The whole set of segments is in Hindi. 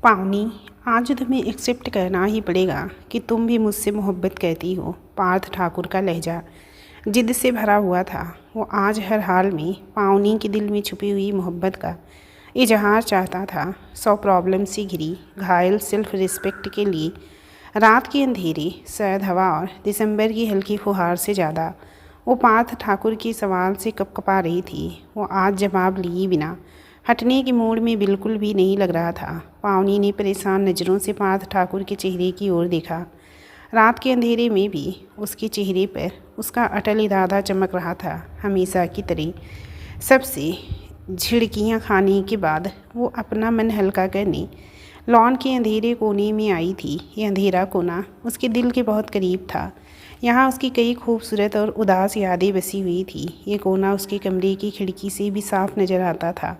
पावनी, आज तुम्हें एक्सेप्ट करना ही पड़ेगा कि तुम भी मुझसे मोहब्बत करती हो। पार्थ ठाकुर का लहजा जिद से भरा हुआ था। वो आज हर हाल में पावनी के दिल में छुपी हुई मोहब्बत का इजहार चाहता था। 100 प्रॉब्लम से घिरी घायल सेल्फ रिस्पेक्ट के लिए रात के अंधेरे, सर्द हवा और दिसंबर की हल्की फुहार से ज़्यादा वो पार्थ ठाकुर के सवाल से कपकपा रही थी। वो आज जवाब लिए बिना हटने के मूड में बिल्कुल भी नहीं लग रहा था। पावनी ने परेशान नज़रों से पार्थ ठाकुर के चेहरे की ओर देखा। रात के अंधेरे में भी उसके चेहरे पर उसका अटल इरादा चमक रहा था, हमेशा की तरह। सबसे झिड़कियाँ खाने के बाद वो अपना मन हल्का करने लॉन के अंधेरे कोने में आई थी। ये अंधेरा कोना उसके दिल के बहुत करीब था। यहाँ उसकी कई खूबसूरत और उदास यादें बसी हुई थी। ये कोना उसके कमरे की खिड़की से भी साफ नज़र आता था।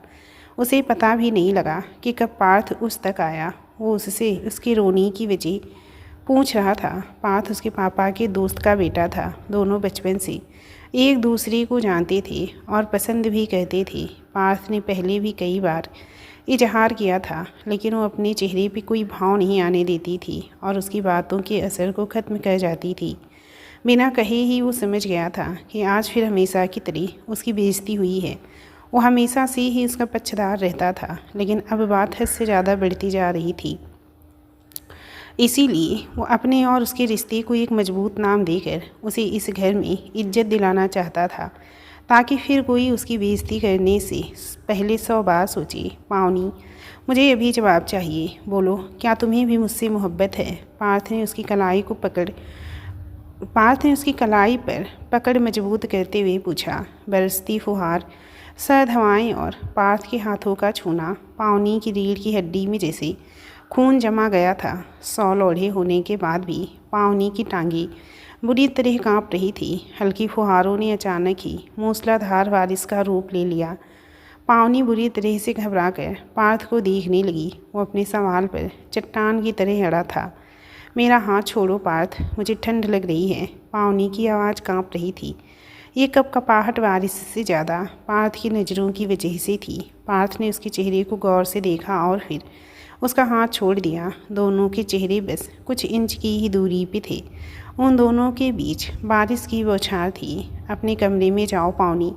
उसे पता भी नहीं लगा कि कब पार्थ उस तक आया। वो उससे उसके रोने की वजह पूछ रहा था। पार्थ उसके पापा के दोस्त का बेटा था। दोनों बचपन से एक दूसरे को जानते थे और पसंद भी करते थे। पार्थ ने पहले भी कई बार इजहार किया था, लेकिन वो अपने चेहरे पे कोई भाव नहीं आने देती थी और उसकी बातों के असर को ख़त्म कर जाती थी। बिना कहे ही वो समझ गया था कि आज फिर हमेशा की तरह उसकी बेइज्जती हुई है। वो हमेशा से ही उसका पक्षधार रहता था, लेकिन अब बात हद से ज़्यादा बढ़ती जा रही थी। इसीलिए वो अपने और उसके रिश्ते को एक मजबूत नाम देकर उसे इस घर में इज्जत दिलाना चाहता था, ताकि फिर कोई उसकी बेइज्जती करने से पहले 100 बार सोचे। पावनी, मुझे अभी जवाब चाहिए। बोलो, क्या तुम्हें भी मुझसे मोहब्बत है? पार्थ ने उसकी कलाई पर पकड़ मजबूत करते हुए पूछा। बरसती फुहार, सर्द हवाएं और पार्थ के हाथों का छूना पावनी की रीढ़ की हड्डी में जैसे खून जमा गया था। 100 लोढ़े होने के बाद भी पावनी की टांगें बुरी तरह कांप रही थी। हल्की फुहारों ने अचानक ही मूसलाधार बारिश का रूप ले लिया। पावनी बुरी तरह से घबरा कर पार्थ को देखने लगी। वो अपने सवाल पर चट्टान की तरह अड़ा था। मेरा हाथ छोड़ो पार्थ, मुझे ठंड लग रही है। पावनी की आवाज़ कांप रही थी। ये कपकपाहट बारिश से ज़्यादा पार्थ की नज़रों की वजह से थी। पार्थ ने उसके चेहरे को गौर से देखा और फिर उसका हाथ छोड़ दिया। दोनों के चेहरे बस कुछ इंच की ही दूरी पे थे। उन दोनों के बीच बारिश की बौछार थी। अपने कमरे में जाओ पावनी,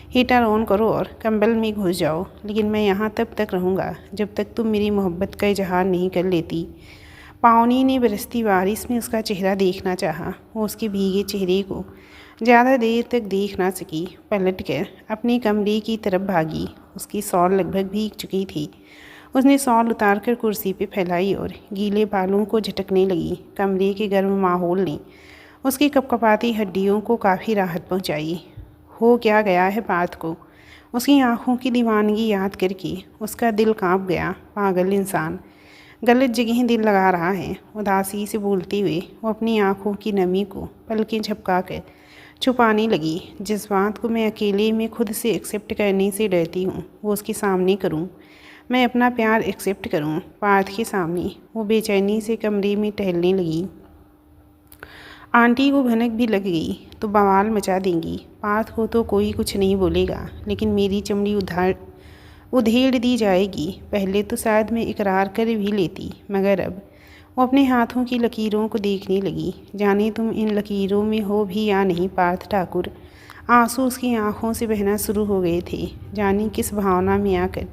हीटर ऑन करो और कंबल में घुस जाओ, लेकिन मैं यहाँ तब तक रहूँगा जब तक तुम मेरी मोहब्बत का इजहार नहीं कर लेती। पावनी ने बरसती बारिश में उसका चेहरा देखना चाहा। वो उसके भीगे चेहरे को ज़्यादा देर तक देख ना सकी। पलट कर अपने कमरे की तरफ भागी। उसकी शॉल लगभग भीग चुकी थी। उसने शॉल उतारकर कुर्सी पे फैलाई और गीले बालों को झटकने लगी। कमरे के गर्म माहौल ने उसकी कपकपाती हड्डियों को काफ़ी राहत पहुंचाई। हो क्या गया है पार्थ को? उसकी आंखों की दीवानगी याद करके उसका दिल कांप गया। पागल इंसान, गलत जगह दिल लगा रहा है। उदासी से बोलते हुए वो अपनी आंखों की नमी को पलकें झपका कर छुपाने लगी। जिस बात को मैं अकेले में खुद से एक्सेप्ट करने से डरती हूँ, वो उसके सामने करूँ। मैं अपना प्यार एक्सेप्ट करूँ पार्थ के सामने। वो बेचैनी से कमरे में टहलने लगी। आंटी को भनक भी लग गई तो बवाल मचा देंगी। पार्थ को तो कोई कुछ नहीं बोलेगा, लेकिन मेरी चमड़ी उधेड़ दी जाएगी। पहले तो शायद मैं इकरार कर भी लेती, मगर अब वो अपने हाथों की लकीरों को देखने लगी। जाने तुम इन लकीरों में हो भी या नहीं पार्थ ठाकुर। आंसू उसकी आंखों से बहना शुरू हो गए थे। जाने किस भावना में आकर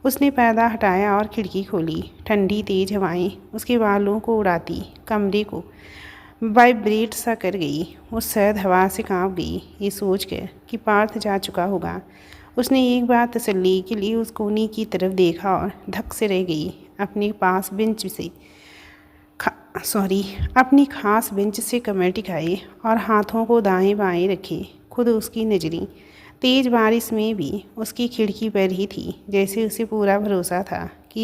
उसने पर्दा हटाया और खिड़की खोली। ठंडी तेज हवाएं उसके बालों को उड़ाती कमरे को वाइब्रेट सा कर गई। वो सर्द हवा से कांप गई, ये सोचकर कि पार्थ जा चुका होगा। उसने एक बार तसल्ली के लिए उस कोने की तरफ देखा और धक से रह गई। अपनी खास बेंच से कमर टिकाए और हाथों को दाएं बाएं रखे। खुद उसकी नज़रें तेज़ बारिश में भी उसकी खिड़की पर ही थी, जैसे उसे पूरा भरोसा था कि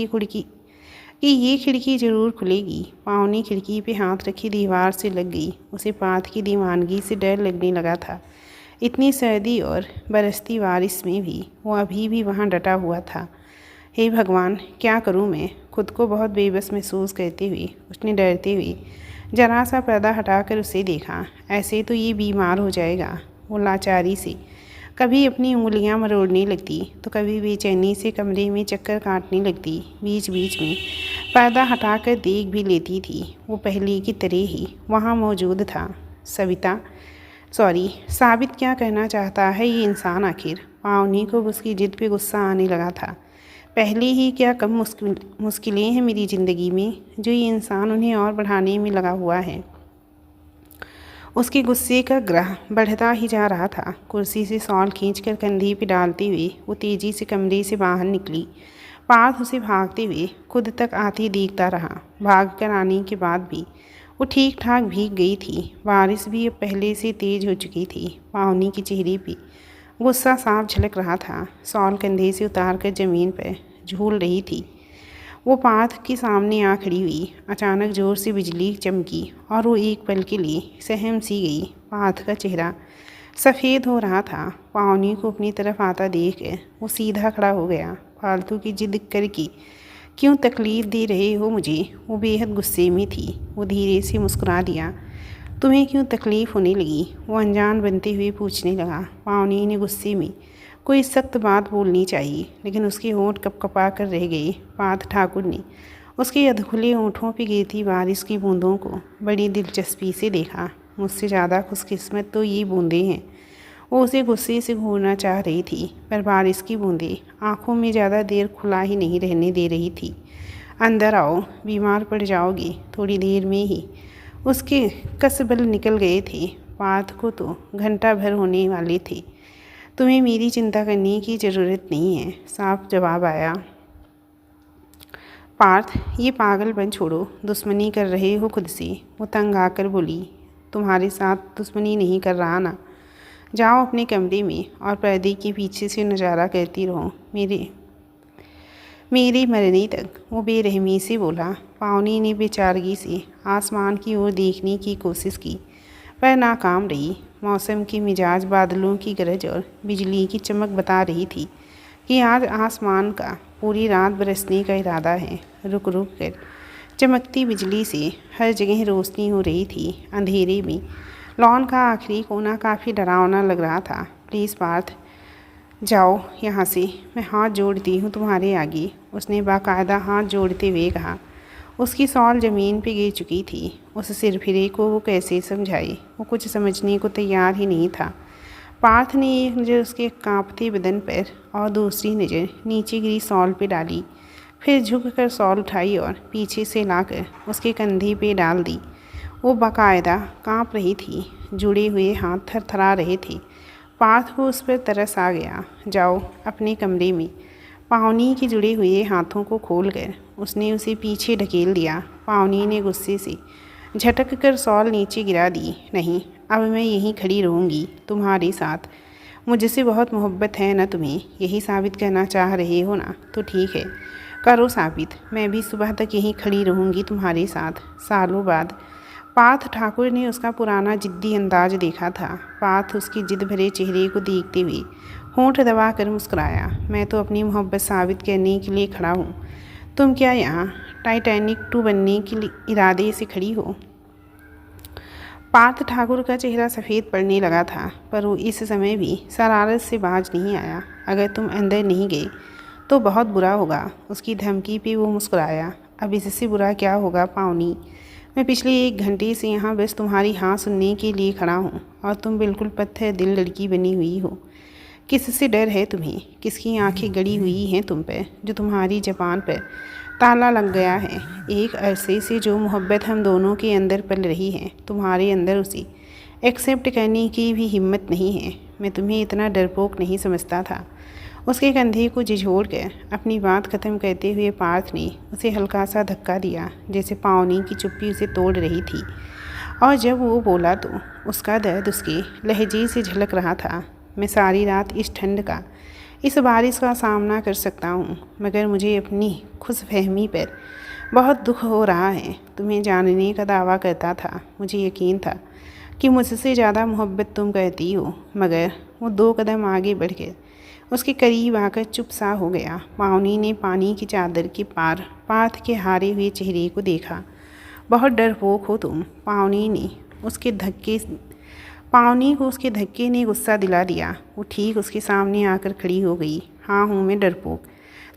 ये खिड़की ज़रूर खुलेगी। पावनी खिड़की पे हाथ रखी दीवार से लग गई। उसे पार्थ की दीवानगी से डर लगने लगा था। इतनी सर्दी और बरसती बारिश में भी वो अभी भी वहाँ डटा हुआ था। हे भगवान, क्या करूँ मैं? खुद को बहुत बेबस महसूस करते हुए उसने डरते हुए जरा सा पर्दा हटाकर उसे देखा। ऐसे तो ये बीमार हो जाएगा। वो लाचारी से कभी अपनी उंगलियां मरोड़ने लगती तो कभी बेचैनी से कमरे में चक्कर काटने लगती। बीच बीच में पर्दा हटाकर देख भी लेती थी। वो पहले की तरह ही वहाँ मौजूद था। साबित क्या करना चाहता है ये इंसान आखिर? पावनी को उसकी जिद पे गुस्सा आने लगा था। पहले ही क्या कम मुश्किलें हैं मेरी ज़िंदगी में जो ये इंसान उन्हें और बढ़ाने में लगा हुआ है। उसके गुस्से का ग्रह बढ़ता ही जा रहा था। कुर्सी से शॉल खींचकर कंधे पे डालते हुए वो तेज़ी से कमरे से बाहर निकली। पार्थ उसे भागते हुए खुद तक आते देखता रहा। भाग कर आने के बाद भी वो ठीक ठाक भीग गई थी। बारिश भी अब पहले से तेज़ हो चुकी थी। पावनी के चेहरे पे गुस्सा साफ झलक रहा था। शॉल कंधे से उतार कर ज़मीन पर झूल रही थी। वो पार्थ के सामने आ खड़ी हुई। अचानक ज़ोर से बिजली चमकी और वो एक पल के लिए सहम सी गई। पार्थ का चेहरा सफ़ेद हो रहा था। पावनी को अपनी तरफ आता देख वो सीधा खड़ा हो गया। फालतू की जिद करके क्यों तकलीफ़ दे रहे हो मुझे? वो बेहद गुस्से में थी। वो धीरे से मुस्कुरा दिया। तुम्हें क्यों तकलीफ़ होने लगी? वो अनजान बनते हुए पूछने लगा। पावनी ने गुस्से में कोई सख्त बात बोलनी चाहिए लेकिन उसके होंठ कपकपा कर रह गए। पार्थ ठाकुर ने उसके अधखुले होंठों पे गिरती बारिश की बूंदों को बड़ी दिलचस्पी से देखा। मुझसे ज़्यादा खुशकिस्मत तो ये बूंदें हैं। वो उसे गुस्से से घूरना चाह रही थी पर बारिश की बूंदें आंखों में ज़्यादा देर खुला ही नहीं रहने दे रही थी। अंदर आओ, बीमार पड़ जाओगी। थोड़ी देर में ही उसके कसबल निकल गए थे। पार्थ को तो घंटा भर होने वाले थे। तुम्हें मेरी चिंता करने की ज़रूरत नहीं है, साफ जवाब आया। पार्थ, ये पागलपन छोड़ो। दुश्मनी कर रहे हो खुद से। वो तंग आकर बोली। तुम्हारे साथ दुश्मनी नहीं कर रहा ना। जाओ अपने कमरे में और पर्दे के पीछे से नज़ारा करती रहो मेरे मरने तक। वो बेरहमी से बोला। पावनी ने बेचारगी से आसमान की ओर देखने की कोशिश की पर नाकाम रही। मौसम के मिजाज बादलों की गरज और बिजली की चमक बता रही थी कि आज आसमान का पूरी रात बरसने का इरादा है। रुक रुक कर चमकती बिजली से हर जगह रोशनी हो रही थी। अंधेरे में लॉन का आखिरी कोना काफ़ी डरावना लग रहा था। प्लीज़ पार्थ, जाओ यहाँ से। मैं हाथ जोड़ती हूँ तुम्हारे आगे, उसने बाकायदा हाथ जोड़ते हुए कहा। उसकी शॉल ज़मीन पे गिर चुकी थी। उस सिरफिरे को वो कैसे समझाए? वो कुछ समझने को तैयार ही नहीं था। पार्थ ने एक नज़र उसके कांपते बदन पर और दूसरी नज़र नीचे गिरी शॉल पे डाली। फिर झुककर शॉल उठाई और पीछे से लाकर उसके कंधे पे डाल दी। वो बाकायदा कांप रही थी। जुड़े हुए हाथ थरथरा रहे थे। पार्थ को उस पर तरस आ गया। जाओ अपने कमरे में। पावनी के जुड़े हुए हाथों को खोलकर उसने उसे पीछे ढकेल दिया। पावनी ने गुस्से से झटक कर शॉल नीचे गिरा दी। नहीं, अब मैं यहीं खड़ी रहूँगी तुम्हारे साथ। मुझसे बहुत मोहब्बत है ना तुम्हें? यही साबित करना चाह रहे हो ना? तो ठीक है, करो साबित। मैं भी सुबह तक यहीं खड़ी रहूँगी तुम्हारे साथ। सालों बाद पार्थ ठाकुर ने उसका पुराना जिद्दी अंदाज देखा था। पार्थ उसकी जिद भरे चेहरे को देखते हुए होंठ दबा कर मुस्कुराया। मैं तो अपनी मोहब्बत साबित करने के लिए खड़ा हूँ। तुम क्या यहाँ टाइटैनिक 2 बनने के इरादे से खड़ी हो? पार्थ ठाकुर का चेहरा सफ़ेद पड़ने लगा था पर वो इस समय भी शरारत से बाज नहीं आया। अगर तुम अंदर नहीं गए तो बहुत बुरा होगा। उसकी धमकी पे वो मुस्कुराया। अब इससे बुरा क्या होगा पावनी? मैं पिछले 1 घंटे से यहाँ बस तुम्हारी हाँ सुनने के लिए खड़ा हूँ और तुम बिल्कुल पत्थर दिल लड़की बनी हुई हो। किससे डर है तुम्हें? किसकी आंखें गड़ी हुई हैं तुम पर जो तुम्हारी ज़बान पर ताला लग गया है? एक अरसे से जो मोहब्बत हम दोनों के अंदर पल रही है तुम्हारे अंदर उसे एक्सेप्ट करने की भी हिम्मत नहीं है। मैं तुम्हें इतना डरपोक नहीं समझता था। उसके कंधे को झिझोड़ कर अपनी बात ख़त्म करते हुए पार्थ ने उसे हल्का सा धक्का दिया जैसे पावनी की चुप्पी उसे तोड़ रही थी। और जब वो बोला तो उसका दर्द उसके लहजे से झलक रहा था। मैं सारी रात इस ठंड का, इस बारिश का सामना कर सकता हूँ मगर मुझे अपनी खुशफहमी पर बहुत दुख हो रहा है। तुम्हें जानने का दावा करता था। मुझे यकीन था कि मुझसे ज़्यादा मोहब्बत तुम करती हो। मगर वो 2 कदम आगे बढ़ गए। उसके करीब आकर चुप सा हो गया। पावनी ने पानी की चादर के पार पार्थ के हारे हुए चेहरे को देखा। बहुत डरपोक हो तुम। पावनी को उसके धक्के ने गुस्सा दिला दिया। वो ठीक उसके सामने आकर खड़ी हो गई। हाँ हूँ मैं डरपोक।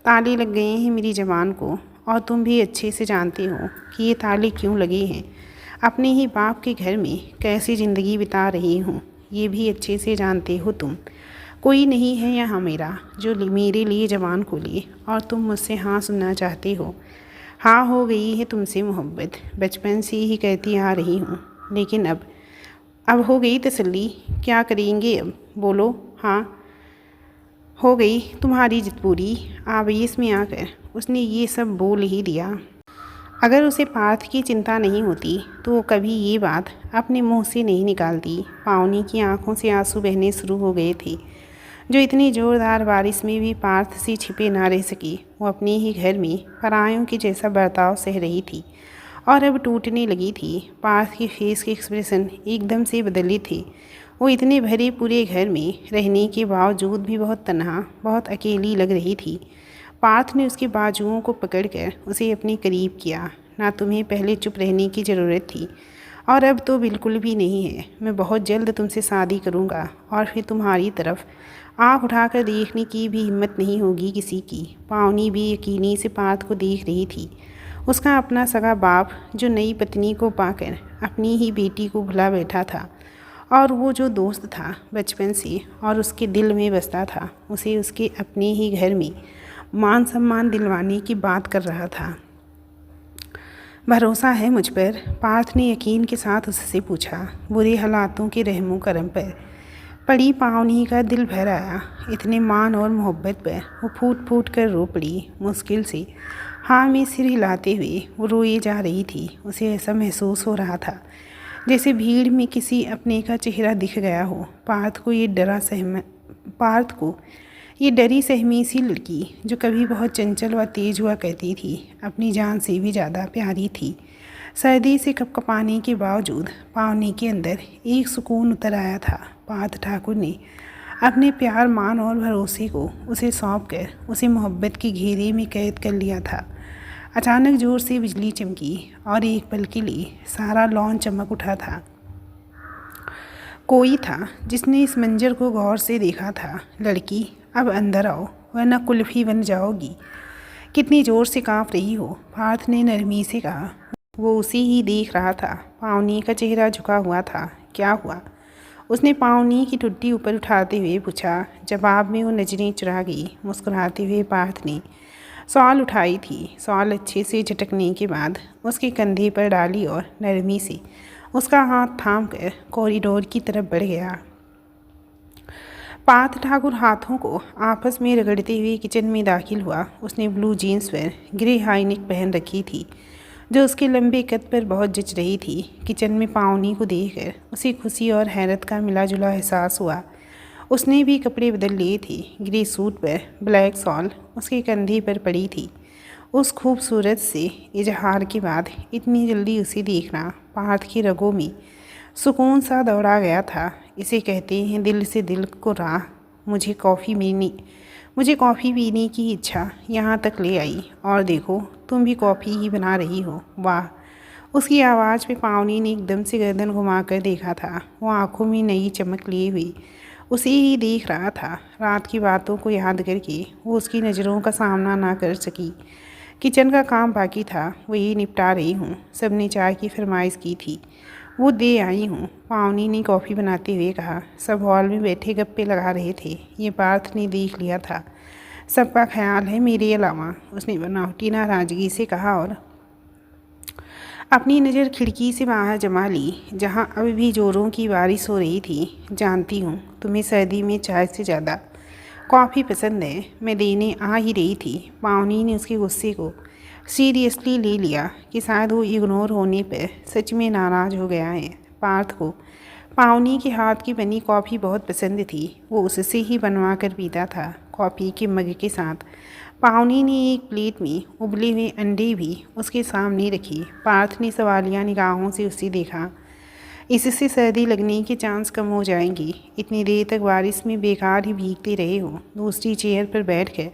ताले लग गए हैं मेरी ज़बान को और तुम भी अच्छे से जानते हो कि ये ताले क्यों लगे हैं। अपने ही बाप के घर में कैसी ज़िंदगी बिता रही हूँ ये भी अच्छे से जानते हो तुम। कोई नहीं है यहाँ मेरा जो मेरे लिए ज़बान खोले और तुम मुझसे हाँ सुनना चाहते हो। हाँ हो गई है तुमसे मोहब्बत, बचपन से ही कहती आ रही हूँ, लेकिन अब हो गई तसल्ली। क्या करेंगे अब, बोलो। हाँ हो गई तुम्हारी जिद पूरी। आवेश में आकर उसने ये सब बोल ही दिया। अगर उसे पार्थ की चिंता नहीं होती तो वो कभी ये बात अपने मुंह से नहीं निकालती। पावनी की आंखों से आंसू बहने शुरू हो गए थे, जो इतनी ज़ोरदार बारिश में भी पार्थ से छिपे ना रह सकी। वो अपने ही घर में परायों के जैसा बर्ताव सह रही थी और अब टूटने लगी थी। पार्थ के फेस के एक्सप्रेशन एकदम से बदले थे। वो इतने भरे पूरे घर में रहने के बावजूद भी बहुत तन्हा, बहुत अकेली लग रही थी। पार्थ ने उसके बाजुओं को पकड़कर उसे अपने करीब किया। ना तुम्हें पहले चुप रहने की ज़रूरत थी और अब तो बिल्कुल भी नहीं है। मैं बहुत जल्द तुमसे शादी करूँगा और फिर तुम्हारी तरफ आँख उठाकर देखने की भी हिम्मत नहीं होगी किसी की। पावनी भी यकीनी से पार्थ को देख रही थी। उसका अपना सगा बाप जो नई पत्नी को पाकर अपनी ही बेटी को भुला बैठा था, और वो जो दोस्त था बचपन से और उसके दिल में बसता था, उसे उसके अपने ही घर में मान सम्मान दिलवाने की बात कर रहा था। भरोसा है मुझ पर? पार्थ ने यकीन के साथ उससे पूछा। बुरे हालातों के रहमो करम पर पड़ी पावनी का दिल भर आया। इतने मान और मोहब्बत पर वो फूट फूट कर रो पड़ी। मुश्किल से हाँ में सिर हिलाते हुए वो रोए जा रही थी। उसे ऐसा महसूस हो रहा था जैसे भीड़ में किसी अपने का चेहरा दिख गया हो। पार्थ को ये डरी सहमी सी लड़की जो कभी बहुत चंचल व तेज हुआ करती थी, अपनी जान से भी ज़्यादा प्यारी थी। सर्दी से कपकपाने के बावजूद पावनी के अंदर एक सुकून उतर आया था। पार्थ ठाकुर ने अपने प्यार, मान और भरोसे को उसे सौंप कर उसे मोहब्बत के घेरे में कैद कर लिया था। अचानक जोर से बिजली चमकी और एक पल के लिए सारा लॉन चमक उठा था। कोई था जिसने इस मंजर को गौर से देखा था। लड़की, अब अंदर आओ वरना कुल्फी बन जाओगी। कितनी ज़ोर से काँप रही हो, पार्थ ने नरमी से कहा। वो उसे ही देख रहा था। पावनी का चेहरा झुका हुआ था। क्या हुआ? उसने पावनी की ठुड्डी ऊपर उठाते हुए पूछा। जवाब में वो नजरें चुरा गई। मुस्कुराते हुए पार्थ ने सॉल उठाई थी। सॉल अच्छे से झटकने के बाद उसके कंधे पर डाली और नरमी से उसका हाथ थाम कर कॉरिडोर की तरफ बढ़ गया। पार्थ ठाकुर हाथों को आपस में रगड़ते हुए किचन में दाखिल हुआ। उसने ब्लू जीन्स पर ग्रे हाई नेक पहन रखी थी जो उसके लंबे कद पर बहुत जच रही थी। किचन में पावनी को देखकर उसे खुशी और हैरत का मिला जुला एहसास हुआ। उसने भी कपड़े बदल लिए थे। ग्रे सूट पर ब्लैक शॉल उसके कंधे पर पड़ी थी। उस खूबसूरत से इजहार के बाद इतनी जल्दी उसे देखना पार्थ की रगों में सुकून सा दौड़ा गया था। इसे कहते हैं दिल से दिल को राह। मुझे कॉफ़ी पीने की इच्छा यहाँ तक ले आई और देखो तुम भी कॉफ़ी ही बना रही हो। वाह! उसकी आवाज़ पे पावनी ने एकदम से गर्दन घुमाकर देखा था। वो आंखों में नई चमक लिए हुई उसे ही देख रहा था। रात की बातों को याद करके वो उसकी नज़रों का सामना ना कर सकी। किचन का काम बाकी था, वही निपटा रही हूँ। सबने चाय की फरमाइश की थी, वो दे आई हूँ, पावनी ने कॉफ़ी बनाते हुए कहा। सब हॉल में बैठे गप्पे लगा रहे थे। ये पार्थ ने देख लिया था। सबका ख्याल है मेरे अलावा, उसने बनावटी नाराज़गी से कहा और अपनी नज़र खिड़की से बाहर जमा ली जहाँ अभी भी जोरों की बारिश हो रही थी। जानती हूँ तुम्हें सर्दी में चाय से ज़्यादा कॉफ़ी पसंद है, मैं देने आ ही रही थी। पावनी ने उसके गुस्से को सीरियसली ले लिया कि शायद वो इग्नोर होने पर सच में नाराज़ हो गया है। पार्थ को पावनी के हाथ की बनी कॉफ़ी बहुत पसंद थी। वो उससे ही बनवा कर पीता था। कॉफ़ी के मग के साथ पावनी ने एक प्लेट में उबले हुए अंडे भी उसके सामने रखी। पार्थ ने सवालिया निगाहों से उसे देखा। इससे सर्दी लगने के चांस कम हो जाएंगी। इतनी देर तक बारिश में बेकार ही भीगते रहे हो। दूसरी चेयर पर बैठकर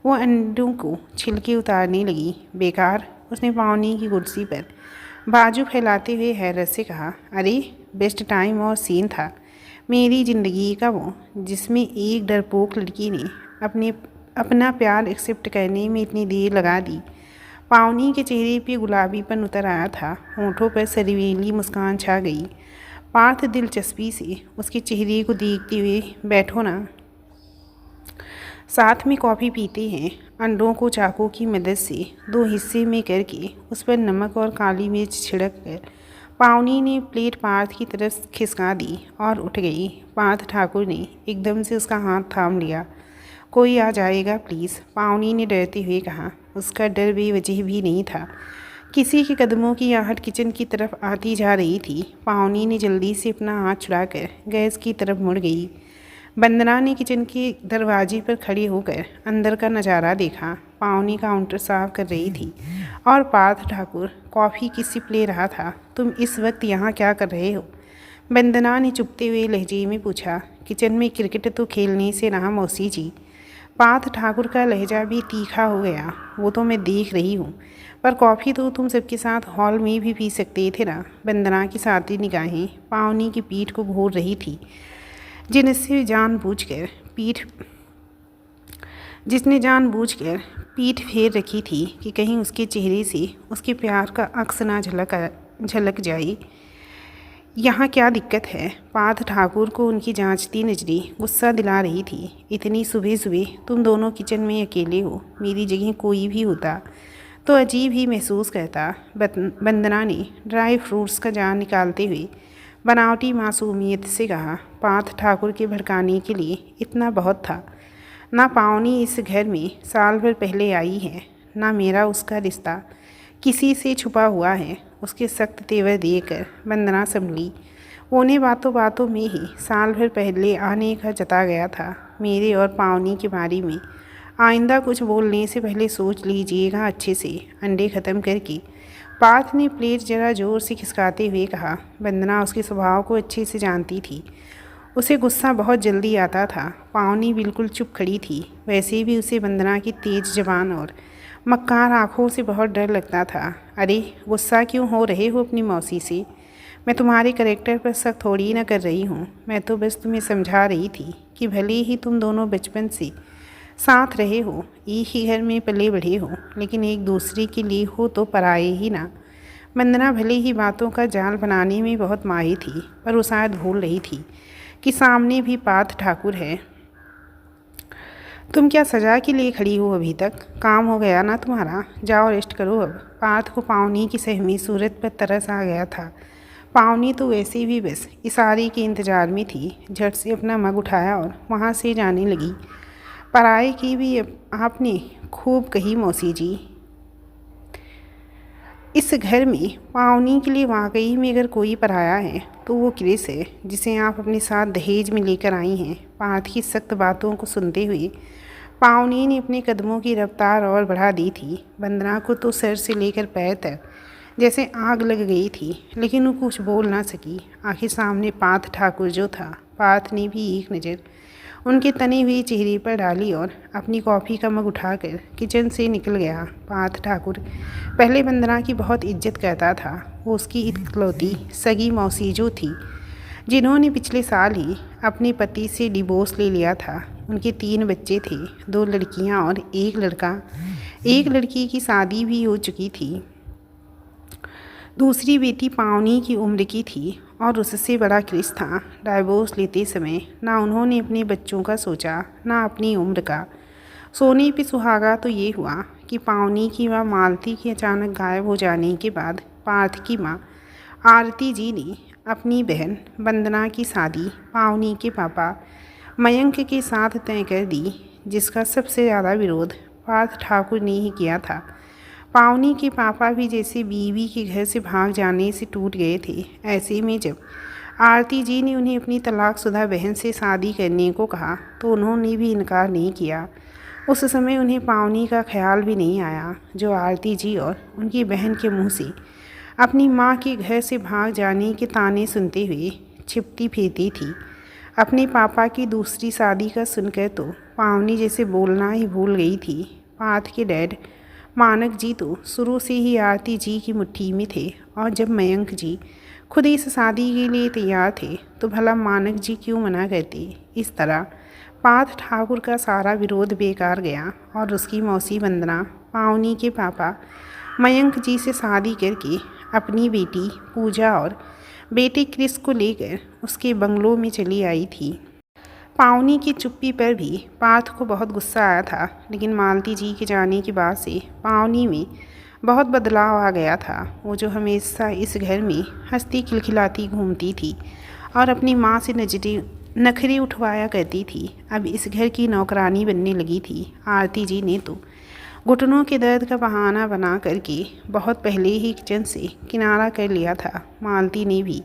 वो अंडों को छिलके उतारने लगी। बेकार? उसने पावनी की कुर्सी पर बाजू फैलाते हुए हैरत से कहा। अरे बेस्ट टाइम और सीन था मेरी ज़िंदगी का वो, जिसमें एक डरपोक लड़की ने अपना प्यार एक्सेप्ट करने में इतनी देर लगा दी। पावनी के चेहरे पे गुलाबीपन उतर आया था, होठों पर सरवीली मुस्कान छा गई। पार्थ दिलचस्पी से उसके चेहरे को देखते हुए, बैठो ना, साथ में कॉफ़ी पीते हैं। अंडों को चाकू की मदद से 2 हिस्से में करके उस पर नमक और काली मिर्च छिड़क कर पावनी ने प्लेट पार्थ की तरफ खिसका दी और उठ गई। पार्थ ठाकुर ने एकदम से उसका हाथ थाम लिया। कोई आ जाएगा प्लीज़, पावनी ने डरते हुए कहा। उसका डर बेवजह भी नहीं था। किसी के कदमों की आहट किचन की तरफ आती जा रही थी। पावनी ने जल्दी से अपना हाथ छुड़ाकर गैस की तरफ मुड़ गई। वंदना ने किचन के दरवाजे पर खड़ी होकर अंदर का नज़ारा देखा। पावनी काउंटर साफ कर रही थी और पार्थ ठाकुर कॉफ़ी की सिप ले रहा था। तुम इस वक्त यहाँ क्या कर रहे हो? वंदना ने चुपते हुए लहजे में पूछा। किचन में क्रिकेट तो खेलने से रहा मौसी जी। पार्थ ठाकुर का लहजा भी तीखा हो गया। वो तो मैं देख रही हूँ, पर कॉफ़ी तो तुम सबके साथ हॉल में भी पी सकते थे ना। वंदना की साथी निगाहें पावनी की पीठ को घूर रही थी, जिसने जानबूझकर पीठ फेर रखी थी कि कहीं उसके चेहरे से उसके प्यार का अक्स ना झलक जाए। यहाँ क्या दिक्कत है? पार्थ ठाकुर को उनकी जांचती नजरें गुस्सा दिला रही थी। इतनी सुबह सुबह तुम दोनों किचन में अकेले हो। मेरी जगह कोई भी होता तो अजीब ही महसूस करता। वंदना ने ड्राई फ्रूट्स का जान निकालते हुए बनावटी मासूमियत से कहा। पार्थ ठाकुर के भड़काने के लिए इतना बहुत था। ना पावनी इस घर में साल भर पहले आई है, ना मेरा उसका रिश्ता किसी से छुपा हुआ है। उसके सख्त तेवर देकर वंदना संभली। उन्हें बातों बातों में ही साल भर पहले आने का जता गया था। मेरे और पावनी के बारे में आइंदा कुछ बोलने से पहले सोच लीजिएगा अच्छे से। अंडे ख़त्म करके पार्थ ने प्लेट जरा जोर से खिसकाते हुए कहा। वंदना उसके स्वभाव को अच्छे से जानती थी। उसे गुस्सा बहुत जल्दी आता था। पावनी बिल्कुल चुप खड़ी थी। वैसे भी उसे वंदना की तेज जबान और मक्कार आँखों से बहुत डर लगता था। अरे गुस्सा क्यों हो रहे हो अपनी मौसी से? मैं तुम्हारे कैरेक्टर पर शक थोड़ी ना कर रही हूँ। मैं तो बस तुम्हें समझा रही थी कि भले ही तुम दोनों बचपन से साथ रहे हो, एक ही घर में पले बढ़े हो, लेकिन एक दूसरे के लिए हो तो पराए ही ना। वंदना भले ही बातों का जाल बनाने में बहुत माहिर थी, पर वो शायद भूल रही थी कि सामने भी पार्थ ठाकुर है। तुम क्या सजा के लिए खड़ी हो? अभी तक काम हो गया ना तुम्हारा? जाओ रेस्ट करो अब। पार्थ को पावनी की सहमी सूरत पर तरस आ गया था। पावनी तो वैसे भी बस इशारे के इंतजार में थी। झट से अपना मग उठाया और वहाँ से जाने लगी। पराए की भी आपने खूब कही मौसी जी। इस घर में पावनी के लिए वाकई में अगर कोई पराया है तो वो क्रिस है, जिसे आप अपने साथ दहेज में लेकर आई हैं। पार्थ की सख्त बातों को सुनते हुए पावनी ने अपने कदमों की रफ्तार और बढ़ा दी थी। वंदना को तो सर से लेकर पैर तक जैसे आग लग गई थी, लेकिन वो कुछ बोल ना सकी। आखिर सामने पार्थ ठाकुर जो था। पार्थ ने भी एक नज़र उनके तने हुए चेहरे पर डाली और अपनी कॉफ़ी का मग उठाकर किचन से निकल गया। पार्थ ठाकुर पहले वंदना की बहुत इज्जत करता था। वो उसकी इकलौती सगी मौसी जो थी, जिन्होंने पिछले साल ही अपने पति से डिवोर्स ले लिया था। उनके 3 बच्चे थे, 2 लड़कियां और 1 लड़का। एक लड़की की शादी भी हो चुकी थी। दूसरी बेटी पावनी की उम्र की थी और उससे बड़ा क्रिस था। डाइवोर्स लेते समय ना उन्होंने अपने बच्चों का सोचा, ना अपनी उम्र का। सोने पे सुहागा तो ये हुआ कि पावनी की माँ मालती के अचानक गायब हो जाने के बाद पार्थ की माँ आरती जी ने अपनी बहन वंदना की शादी पावनी के पापा मयंक के साथ तय कर दी, जिसका सबसे ज़्यादा विरोध पार्थ ठाकुर ने ही किया था। पावनी के पापा भी जैसे बीवी के घर से भाग जाने से टूट गए थे। ऐसे में जब आरती जी ने उन्हें अपनी तलाकशुदा बहन से शादी करने को कहा तो उन्होंने भी इनकार नहीं किया। उस समय उन्हें पावनी का ख्याल भी नहीं आया, जो आरती जी और उनकी बहन के मुंह से अपनी माँ के घर से भाग जाने के ताने सुनते हुए छिपती फिरती थी। अपने पापा की दूसरी शादी का सुनकर तो पावनी जैसे बोलना ही भूल गई थी। पार्थ के डैड मानक जी तो शुरू से ही आरती जी की मुट्ठी में थे, और जब मयंक जी खुद इस शादी के लिए तैयार थे तो भला मानक जी क्यों मना करते। इस तरह पार्थ ठाकुर का सारा विरोध बेकार गया और उसकी मौसी वंदना पावनी के पापा मयंक जी से शादी करके अपनी बेटी पूजा और बेटे क्रिस को लेकर उसके बंगलों में चली आई थी। पावनी की चुप्पी पर भी पार्थ को बहुत गुस्सा आया था, लेकिन मालती जी के जाने के बाद से पावनी में बहुत बदलाव आ गया था। वो जो हमेशा इस घर में हंसती खिलखिलाती घूमती थी और अपनी माँ से नखरे उठवाया करती थी, अब इस घर की नौकरानी बनने लगी थी। आरती जी ने तो घुटनों के दर्द का बहाना बना करके बहुत पहले ही किचन से किनारा कर लिया था। मालती ने भी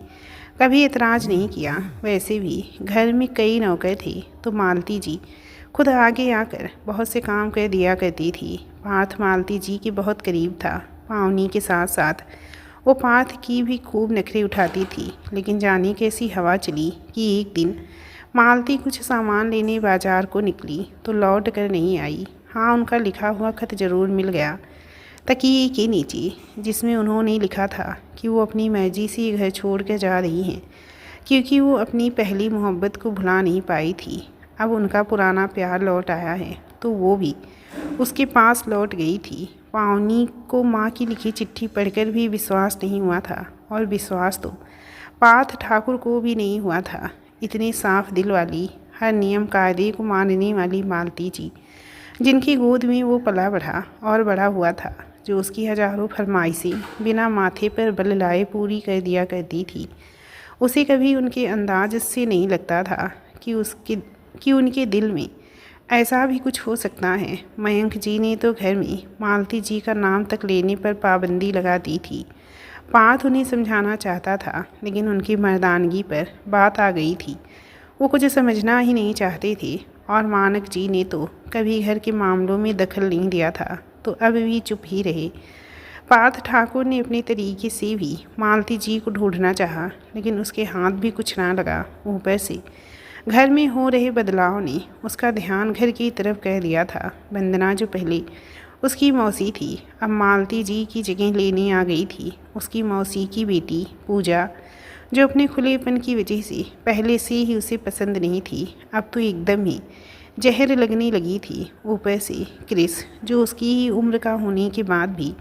कभी एतराज़ नहीं किया। वैसे भी घर में कई नौकर थे तो मालती जी खुद आगे आकर बहुत से काम कर दिया करती थी। पार्थ मालती जी के बहुत करीब था। पावनी के साथ साथ वो पार्थ की भी खूब नखरे उठाती थी, लेकिन जाने कैसी हवा चली कि एक दिन मालती कुछ सामान लेने बाजार को निकली तो लौट कर नहीं आई। हाँ, उनका लिखा हुआ खत ज़रूर मिल गया तकिए के नीचे, जिसमें उन्होंने लिखा था कि वो अपनी मर्जी से ये घर छोड़ कर जा रही हैं, क्योंकि वो अपनी पहली मोहब्बत को भुला नहीं पाई थी। अब उनका पुराना प्यार लौट आया है तो वो भी उसके पास लौट गई थी। पावनी को माँ की लिखी चिट्ठी पढ़कर भी विश्वास नहीं हुआ था, और विश्वास तो पार्थ ठाकुर को भी नहीं हुआ था। इतनी साफ दिल वाली, हर नियम कायदे को मानने वाली मालती जी, जिनकी गोद में वो पला बढ़ा और बड़ा हुआ था, जो उसकी हजारों फरमाइशें बिना माथे पर बल लाए पूरी कर दिया करती थी, उसे कभी उनके अंदाज से नहीं लगता था कि उनके दिल में ऐसा भी कुछ हो सकता है। मयंक जी ने तो घर में मालती जी का नाम तक लेने पर पाबंदी लगा दी थी। पार्थ उन्हें समझाना चाहता था, लेकिन उनकी मर्दानगी पर बात आ गई थी। वो कुछ समझना ही नहीं चाहते थे, और मानक जी ने तो कभी घर के मामलों में दखल नहीं दिया था, तो अब भी चुप ही रहे। पार्थ ठाकुर ने अपने तरीके से भी मालती जी को ढूंढना चाहा, लेकिन उसके हाथ भी कुछ ना लगा। ऊपर से घर में हो रहे बदलाव ने उसका ध्यान घर की तरफ कर दिया था। वंदना, जो पहले उसकी मौसी थी, अब मालती जी की जगह लेने आ गई थी। उसकी मौसी की बेटी पूजा, जो अपने खुलेपन की वजह से पहले से ही उसे पसंद नहीं थी, अब तो एकदम ही जहर लगने लगी थी। ऊपर से क्रिस, जो उसकी ही उम्र का होने के बाद भी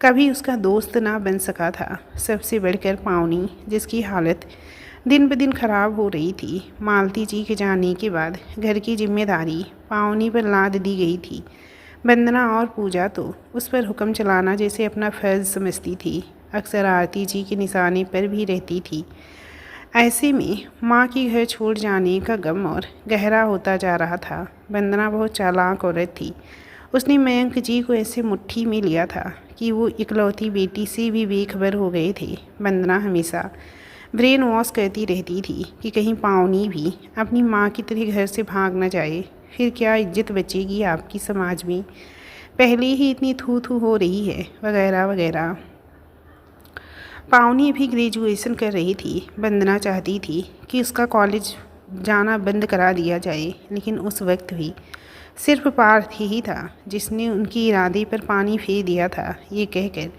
कभी उसका दोस्त ना बन सका था। सबसे बढ़कर पावनी, जिसकी हालत दिन ब दिन खराब हो रही थी। मालती जी के जाने के बाद घर की जिम्मेदारी पावनी पर लाद दी गई थी। वंदना और पूजा तो उस पर हुक्म चलाना जैसे अपना फ़र्ज़ समझती थी। अक्सर आरती जी के निशाने पर भी रहती थी। ऐसे में माँ की घर छोड़ जाने का गम और गहरा होता जा रहा था। वंदना बहुत चालाक औरत थी। उसने मयंक जी को ऐसे मुट्ठी में लिया था कि वो इकलौती बेटी से भी बेखबर हो गए थे। वंदना हमेशा ब्रेन वॉश करती रहती थी कि कहीं पावनी भी अपनी माँ की तरह घर से भाग न जाए, फिर क्या इज्जत बचेगी आपकी समाज में, पहले ही इतनी थू थू हो रही है, वगैरह वगैरह। पावनी भी ग्रेजुएशन कर रही थी। वंदना चाहती थी कि उसका कॉलेज जाना बंद करा दिया जाए, लेकिन उस वक्त भी सिर्फ पार्थ ही था जिसने उनकी इरादे पर पानी फेर दिया था, ये कहकर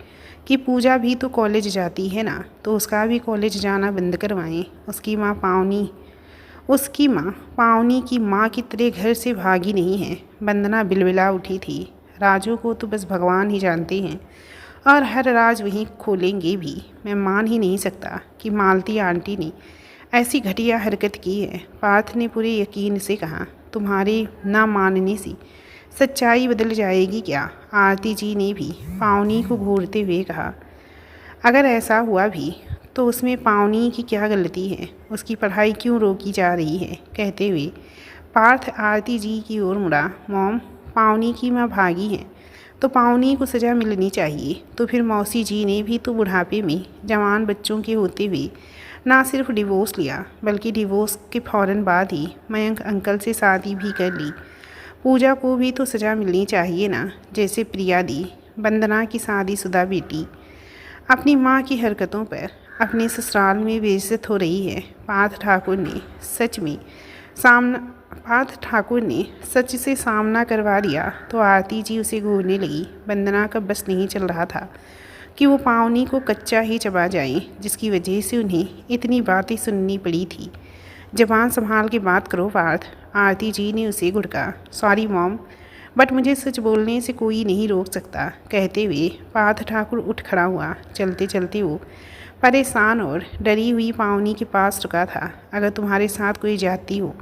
कि पूजा भी तो कॉलेज जाती है ना, तो उसका भी कॉलेज जाना बंद करवाएं। उसकी माँ पावनी की माँ की तरह घर से भागी नहीं है। वंदना बिलबिला उठी थी। राजू को तो बस भगवान ही जानते हैं, और हर राज वहीं खोलेंगे भी। मैं मान ही नहीं सकता कि मालती आंटी ने ऐसी घटिया हरकत की है। पार्थ ने पूरे यकीन से कहा, तुम्हारे ना मानने से सच्चाई बदल जाएगी क्या? आरती जी ने भी पावनी को घूरते हुए कहा, अगर ऐसा हुआ भी तो उसमें पावनी की क्या गलती है? उसकी पढ़ाई क्यों रोकी जा रही है? कहते हुए पार्थ आरती जी की ओर मुड़ा। मॉम, पावनी की माँ भागी हैं तो पावनी को सज़ा मिलनी चाहिए। तो फिर मौसी जी ने भी तो बुढ़ापे में जवान बच्चों के होते हुए ना सिर्फ डिवोर्स लिया, बल्कि डिवोर्स के फ़ौरन बाद ही मयंक अंकल से शादी भी कर ली। पूजा को भी तो सज़ा मिलनी चाहिए ना, जैसे प्रिया दी, वंदना की शादीशुदा बेटी, अपनी माँ की हरकतों पर अपने ससुराल में बेइज्जत हो रही है। पार्थ ठाकुर ने सच से सामना करवा दिया तो आरती जी उसे घूरने लगी। वंदना का बस नहीं चल रहा था कि वो पावनी को कच्चा ही चबा जाएं, जिसकी वजह से उन्हें इतनी बातें सुननी पड़ी थी। ज़बान संभाल के बात करो पार्थ, आरती जी ने उसे घुड़का। सॉरी मॉम, बट मुझे सच बोलने से कोई नहीं रोक सकता। कहते हुए पार्थ ठाकुर उठ खड़ा हुआ। चलते चलते वो परेशान और डरी हुई पावनी के पास रुका था। अगर तुम्हारे साथ कोई जाती हो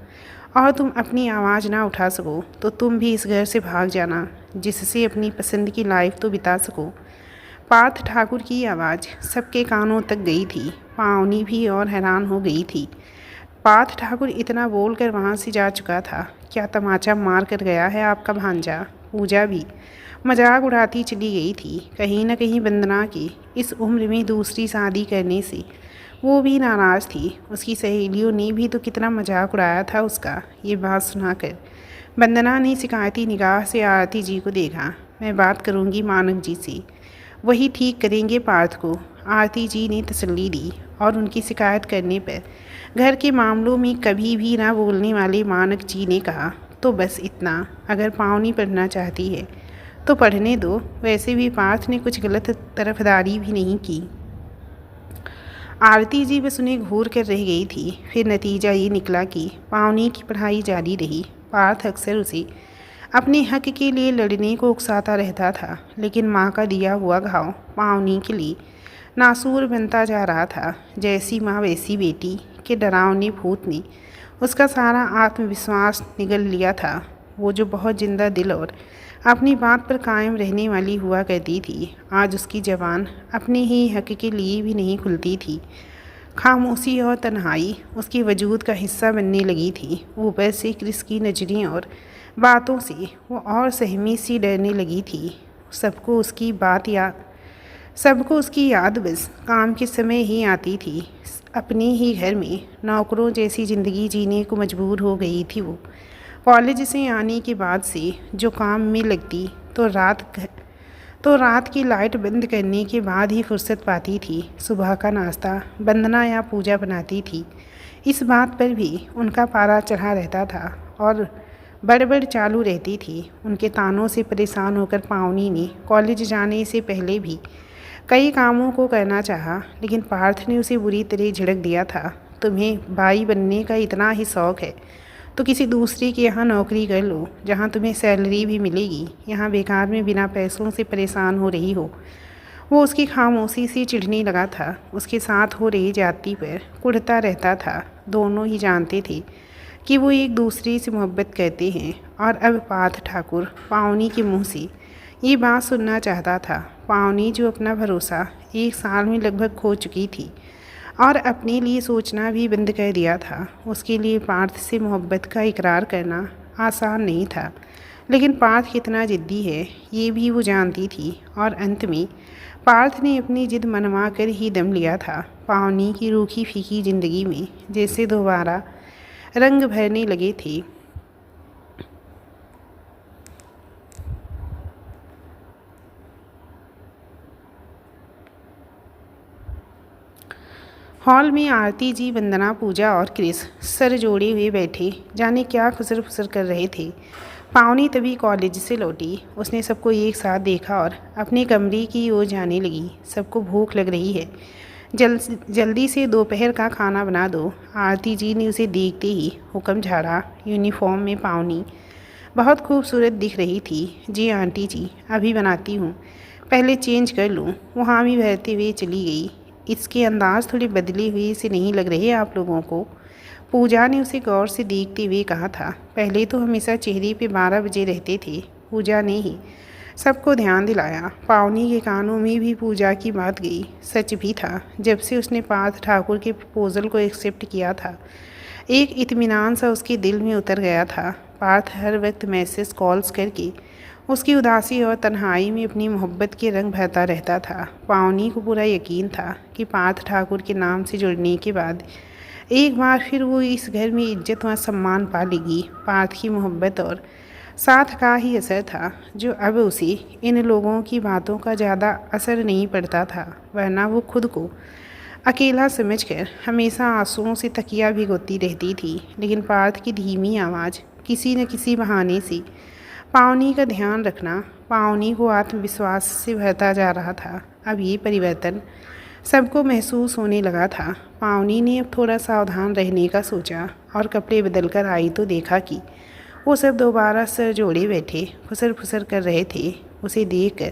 और तुम अपनी आवाज़ ना उठा सको तो तुम भी इस घर से भाग जाना, जिससे अपनी पसंद की लाइफ तो बिता सको। पार्थ ठाकुर की आवाज़ सबके कानों तक गई थी। पावनी भी और हैरान हो गई थी। पार्थ ठाकुर इतना बोलकर वहाँ से जा चुका था। क्या तमाचा मार कर गया है आपका भांजा? पूजा भी मजाक उड़ाती चली गई थी। कहीं न कहीं वंदना की इस उम्र में दूसरी शादी करने से वो भी नाराज़ थी। उसकी सहेलियों ने भी तो कितना मजाक उड़ाया था उसका। ये बात सुनाकर वंदना ने शिकायती निगाह से आरती जी को देखा। मैं बात करूँगी मानक जी से, वही ठीक करेंगे पार्थ को। आरती जी ने तसल्ली दी और उनकी शिकायत करने पर घर के मामलों में कभी भी ना बोलने वाले मानक जी ने कहा, तो बस इतना, अगर पावनी पढ़ना चाहती है तो पढ़ने दो। वैसे भी पार्थ ने कुछ गलत तरफदारी भी नहीं की। आरती जी बस उन्हें घूर कर रह गई थी। फिर नतीजा ये निकला कि पावनी की पढ़ाई जारी रही। पार्थ अक्सर उसे अपने हक के लिए लड़ने को उकसाता रहता था, लेकिन माँ का दिया हुआ घाव पावनी के लिए नासूर बनता जा रहा था। जैसी माँ वैसी बेटी के डरावने भूत ने उसका सारा आत्मविश्वास निगल लिया था। वो जो बहुत जिंदा दिल और अपनी बात पर कायम रहने वाली हुआ करती थी, आज उसकी ज़बान अपने ही हक के लिए भी नहीं खुलती थी। खामोशी और तन्हाई उसके वजूद का हिस्सा बनने लगी थी। ऊपर से क्रिस की नजरें और बातों से वो और सहमी सी डरने लगी थी। सबको उसकी याद बस काम के समय ही आती थी। अपने ही घर में नौकरों जैसी ज़िंदगी जीने को मजबूर हो गई थी वो। कॉलेज से आने के बाद से जो काम में लगती तो रात की लाइट बंद करने के बाद ही फुर्सत पाती थी। सुबह का नाश्ता वंदना या पूजा बनाती थी। इस बात पर भी उनका पारा चढ़ा रहता था और बड़बड़ चालू रहती थी। उनके तानों से परेशान होकर पावनी ने कॉलेज जाने से पहले भी कई कामों को करना चाहा, लेकिन पार्थ ने उसे बुरी तरह झिड़क दिया था। तुम्हें भाई बनने का इतना ही शौक़ है तो किसी दूसरे के यहाँ नौकरी कर लो, जहाँ तुम्हें सैलरी भी मिलेगी। यहाँ बेकार में बिना पैसों से परेशान हो रही हो। वो उसकी खामोशी से चिढ़ने लगा था। उसके साथ हो रही जाती पर कुढ़ता रहता था। दोनों ही जानते थे कि वो एक दूसरे से मोहब्बत करते हैं, और अब पार्थ ठाकुर पावनी के मुँह से ये बात सुनना चाहता था। पावनी जो अपना भरोसा 1 साल में लगभग खो चुकी थी और अपने लिए सोचना भी बंद कर दिया था, उसके लिए पार्थ से मोहब्बत का इकरार करना आसान नहीं था। लेकिन पार्थ कितना ज़िद्दी है ये भी वो जानती थी, और अंत में पार्थ ने अपनी ज़िद मनवा कर ही दम लिया था। पावनी की रूखी फीकी ज़िंदगी में जैसे दोबारा रंग भरने लगे थे। हॉल में आरती जी, वंदना, पूजा और क्रिस सर जोड़े हुए बैठे जाने क्या खुसर फुसर कर रहे थे। पावनी तभी कॉलेज से लौटी। उसने सबको एक साथ देखा और अपने कमरे की ओर जाने लगी। सबको भूख लग रही है, जल्दी से दोपहर का खाना बना दो। आरती जी ने उसे देखते ही हुक्म झाड़ा। यूनिफॉर्म में पावनी बहुत खूबसूरत दिख रही थी। जी आंटी जी, अभी बनाती हूँ, पहले चेंज कर लूँ। वो हामी भरते हुए चली गई। इसके अंदाज थोड़े बदले हुए से नहीं लग रहे आप लोगों को? पूजा ने उसे गौर से देखते हुए कहा था। पहले तो हमेशा चेहरे पे 12 बजे रहते थे। पूजा ने ही सबको ध्यान दिलाया। पावनी के कानों में भी पूजा की बात गई। सच भी था, जब से उसने पार्थ ठाकुर के प्रपोजल को एक्सेप्ट किया था, एक इत्मीनान सा उसके दिल में उतर गया था। पार्थ हर वक्त मैसेज कॉल्स करके उसकी उदासी और तन्हाई में अपनी मोहब्बत के रंग भरता रहता था। पावनी को पूरा यकीन था कि पार्थ ठाकुर के नाम से जुड़ने के बाद एक बार फिर वो इस घर में इज्जत व सम्मान पा लेगी। पार्थ की मोहब्बत और साथ का ही असर था जो अब उसे इन लोगों की बातों का ज़्यादा असर नहीं पड़ता था, वरना वो खुद को अकेला समझकर हमेशा आंसुओं से तकिया भिगोती रहती थी। लेकिन पार्थ की धीमी आवाज़ किसी न किसी बहाने से पावनी का ध्यान रखना पावनी को आत्मविश्वास से भरता जा रहा था। अब ये परिवर्तन सबको महसूस होने लगा था। पावनी ने अब थोड़ा सावधान रहने का सोचा और कपड़े बदल कर आई तो देखा कि वो सब दोबारा सर जोड़े बैठे फुसर फुसर कर रहे थे। उसे देखकर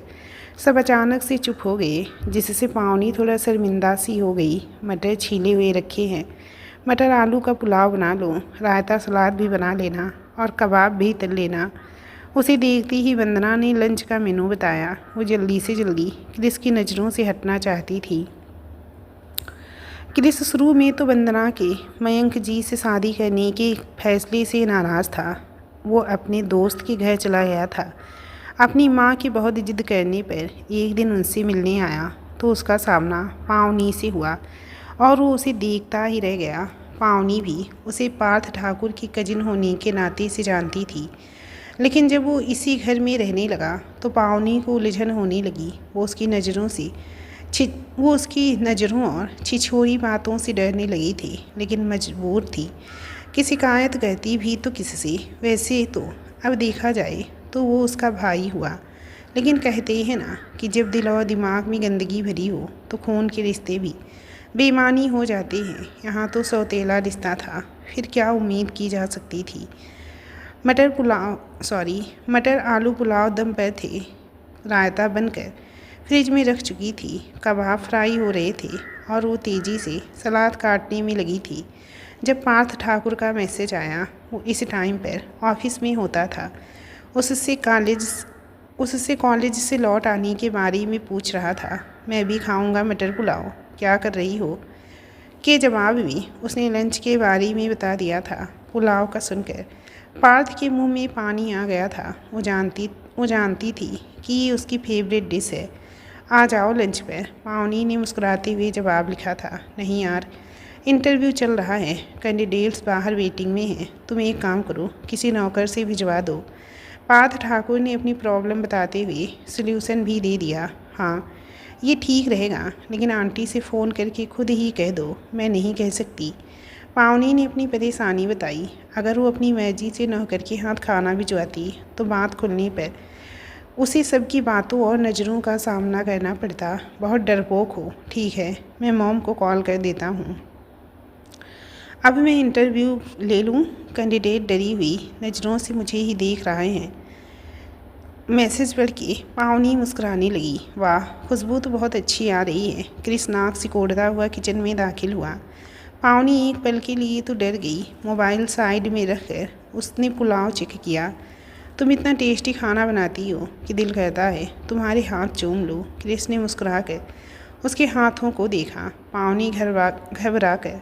सब अचानक से चुप हो गए, जिससे पावनी थोड़ा शर्मिंदा सी हो गई। मटर छीले हुए रखे हैं, मटर आलू का पुलाव बना लो, रायता सलाद भी बना लेना और कबाब भी तल लेना। उसे देखते ही वंदना ने लंच का मेनू बताया। वो जल्दी से जल्दी क्रिस की नज़रों से हटना चाहती थी। क्रिस शुरू में तो वंदना के मयंक जी से शादी करने के फैसले से नाराज़ था। वो अपने दोस्त के घर चला गया था। अपनी माँ की बहुत जिद करने पर एक दिन उनसे मिलने आया तो उसका सामना पावनी से हुआ और वो उसे देखता ही रह गया। पावनी भी उसे पार्थ ठाकुर की कजिन होने के नाते से जानती थी, लेकिन जब वो इसी घर में रहने लगा तो पावनी को उलझन होने लगी। वो उसकी नज़रों और छिछोरी बातों से डरने लगी थी, लेकिन मजबूर थी कि शिकायत करती भी तो किससे। वैसे तो अब देखा जाए तो वो उसका भाई हुआ, लेकिन कहते हैं ना कि जब दिल और दिमाग में गंदगी भरी हो तो खून के रिश्ते भी बेईमानी हो जाते हैं। यहाँ तो सौतेला रिश्ता था, फिर क्या उम्मीद की जा सकती थी। मटर आलू पुलाव दम पर थे। रायता बनकर फ्रिज में रख चुकी थी। कबाब फ्राई हो रहे थे और वो तेज़ी से सलाद काटने में लगी थी जब पार्थ ठाकुर का मैसेज आया। वो इस टाइम पर ऑफिस में होता था। उससे कॉलेज से लौट आने के बारे में पूछ रहा था। मैं भी खाऊंगा मटर पुलाव, क्या कर रही हो के जवाब में उसने लंच के बारे में बता दिया था। पुलाव का सुनकर पार्थ के मुंह में पानी आ गया था। वो जानती थी कि ये उसकी फेवरेट डिश है। आ जाओ लंच पर, पावनी ने मुस्कुराते हुए जवाब लिखा था। नहीं यार, इंटरव्यू चल रहा है, कैंडिडेट्स बाहर वेटिंग में हैं। तुम एक काम करो, किसी नौकर से भिजवा दो। पार्थ ठाकुर ने अपनी प्रॉब्लम बताते हुए सल्यूशन भी दे दिया। हाँ, ये ठीक रहेगा, लेकिन आंटी से फ़ोन करके खुद ही कह दो। मैं नहीं कह सकती। पावनी ने अपनी परेशानी बताई। अगर वो अपनी मर्जी से नौकर के हाथ खाना भिजवाती तो बात खुलने पर उसे सबकी बातों और नज़रों का सामना करना पड़ता। बहुत डरपोक हो। ठीक है, मैं मॉम को कॉल कर देता हूँ। अब मैं इंटरव्यू ले लूँ? कैंडिडेट डरी हुई नज़रों से मुझे ही देख रहे हैं। मैसेज पढ़ के पावनी मुस्कुराने लगी। वाह, खुशबू तो बहुत अच्छी आ रही है। क्रिस नाक सिकोड़ता हुआ किचन में दाखिल हुआ। पावनी एक पल के लिए तो डर गई। मोबाइल साइड में रखकर उसने पुलाव चेक किया। तुम इतना टेस्टी खाना बनाती हो कि दिल करता है तुम्हारे हाथ चूम लो। क्रिस ने मुस्कुरा कर उसके हाथों को देखा। पावनी घबरा कर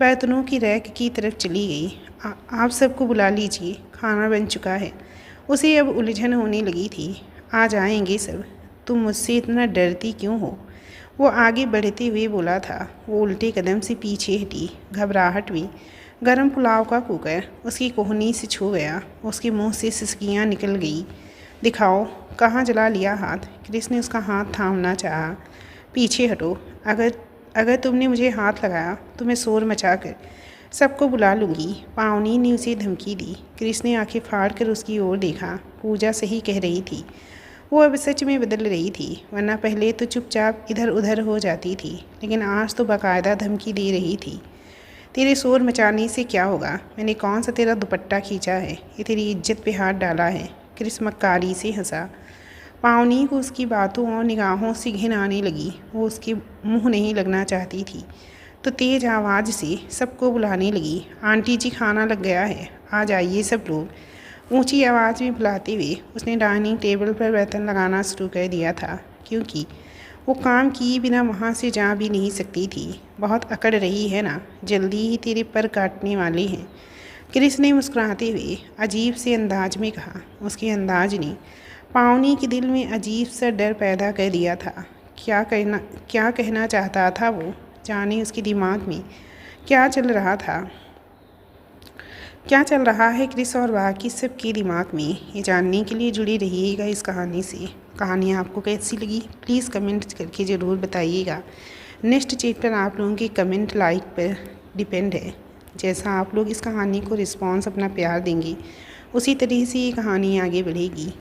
बर्तनों की रैक की तरफ चली गई। आप सबको बुला लीजिए, खाना बन चुका है। उसे अब उलझन होने लगी थी। आ जाएंगे सब। तुम मुझसे इतना डरती क्यों हो? वो आगे बढ़ते हुए बोला था। वो उल्टे कदम से पीछे हटी। घबराहट में गरम पुलाव का कुकर उसकी कोहनी से छू गया। उसके मुंह से सिसकियाँ निकल गई। दिखाओ, कहाँ जला लिया हाथ? क्रिस ने उसका हाथ थामना चाहा। पीछे हटो। अगर तुमने मुझे हाथ लगाया तो मैं शोर मचाकर सबको बुला लूँगी। पावनी ने उसे धमकी दी। क्रिस ने आंखें फाड़ कर उसकी ओर देखा। पूजा सही कह रही थी। वो अब सच में बदल रही थी, वरना पहले तो चुपचाप इधर उधर हो जाती थी, लेकिन आज तो बाकायदा धमकी दे रही थी। तेरे शोर मचाने से क्या होगा? मैंने कौन सा तेरा दुपट्टा खींचा है? ये तेरी इज्जत पे हाथ डाला है। क्रिस मक्कारी से हंसा। पावनी को उसकी बातों और निगाहों से घिन आने लगी। वो उसके मुंह नहीं लगना चाहती थी, तो तेज़ आवाज़ से सबको बुलाने लगी। आंटी जी, खाना लग गया है, आ जाइए सब लोग। ऊंची आवाज़ में बुलाते हुए उसने डाइनिंग टेबल पर बर्तन लगाना शुरू कर दिया था, क्योंकि वो काम किए बिना वहाँ से जा भी नहीं सकती थी। बहुत अकड़ रही है ना, जल्दी ही तेरे पर काटने वाले हैं। क्रिस ने मुस्कुराते हुए अजीब से अंदाज में कहा। उसके अंदाज ने पावनी के दिल में अजीब सा डर पैदा कर दिया था। क्या कहना चाहता था वो? जाने उसके दिमाग में क्या चल रहा था, क्या चल रहा है क्रिस और बाकी सबके दिमाग में, ये जानने के लिए जुड़े रहिएगा इस कहानी से। कहानी आपको कैसी लगी प्लीज़ कमेंट करके ज़रूर बताइएगा। नेक्स्ट चैप्टर आप लोगों के कमेंट लाइक पर डिपेंड है। जैसा आप लोग इस कहानी को रिस्पॉन्स अपना प्यार देंगे, उसी तरह से ये कहानी आगे बढ़ेगी।